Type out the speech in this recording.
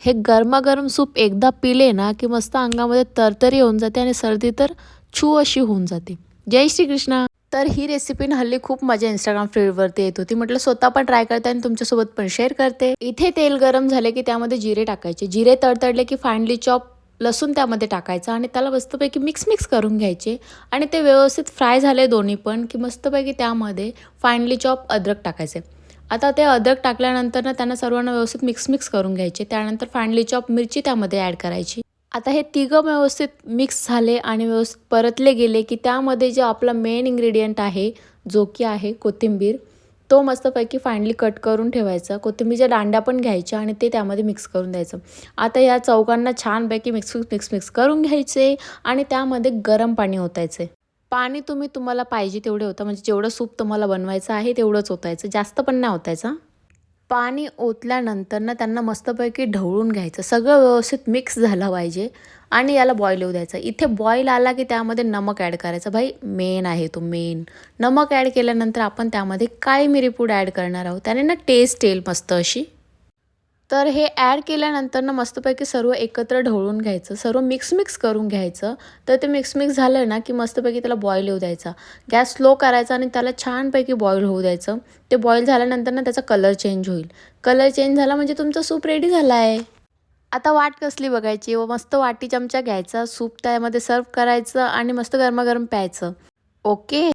हे गरमागरम सूप एकदा पिले ना की मस्त अंगामध्ये तरतरी येऊन जाते आणि सर्दी तर छू अशी होऊन जाते. जय श्रीकृष्ण. तर ही रेसिपी ना हल्ली खूप माझ्या इंस्टाग्राम फीडवरती येत होती. म्हटलं स्वतः पण ट्राय करते आणि तुमच्यासोबत पण शेअर करते. इथे तेल गरम झाले की त्यामध्ये जिरे टाकायचे. जिरे तडतडले की फाइनली चॉप लसूण त्यामध्ये टाकायचं आणि त्याला मस्तपैकी मिक्स करून घ्यायचे आणि ते व्यवस्थित फ्राय झाले दोन्ही पण की मस्तपैकी त्यामध्ये फाइनली चॉप अद्रक टाकायचे. आता ते अद्रक टाकल्यानंतर ना त्यांना सर्वांना व्यवस्थित मिक्स करून घ्यायचे. त्यानंतर फाइनली चॉप मिरची त्यामध्ये ॲड करायची. आता हे तिघं व्यवस्थित मिक्स झाले आणि व्यवस्थित परतले गेले की त्यामध्ये जे आपला मेन इन्ग्रेडियंट आहे जो की आहे कोथिंबीर, तो मस्तपैकी फाइनली कट करून ठेवायचा. कोथिंबीरच्या दांड्या पण घ्यायच्या आणि ते त्यामध्ये मिक्स करून द्यायचं. आता या चौघांना छानपैकी मिक्स करून घ्यायचे आणि त्यामध्ये गरम पाणी ओतायचे. पाणी तुम्हाला पाहिजे तेवढे होतं, म्हणजे जेवढं सूप तुम्हाला बनवायचं आहे तेवढंच ओतायचं, जास्त पण नाही ओतायचं. पाणी ओतल्यानंतर ना त्यांना मस्तपैकी ढवळून घ्यायचं. सगळं व्यवस्थित मिक्स झालं पाहिजे आणि याला बॉईल येऊ द्यायचं. इथे बॉईल आला की त्यामध्ये नमक ॲड करायचं. भाई मेन आहे तो मेन. नमक ॲड केल्यानंतर आपण त्यामध्ये काळी मिरी पूड ॲड करणार आहोत. त्याने ना टेस्ट येईल मस्त अशी. तर हे ॲड केल्यानंतर ना मस्तपैकी सर्व एकत्र ढवळून घ्यायचं. सर्व मिक्स करून घ्यायचं. तर ते मिक्स झालं ना की मस्तपैकी त्याला बॉईल येऊ द्यायचा. गॅस स्लो करायचा आणि त्याला छानपैकी बॉईल होऊ द्यायचं. ते बॉईल झाल्यानंतर ना त्याचा कलर चेंज होईल. कलर चेंज झाला म्हणजे तुमचा सूप रेडी झाला आहे. आता वाट कसली बघायची व मस्त वाटी चमचा घ्यायचा, सूप त्यामध्ये सर्व्ह करायचं आणि मस्त गरमागरम प्यायचं. ओके.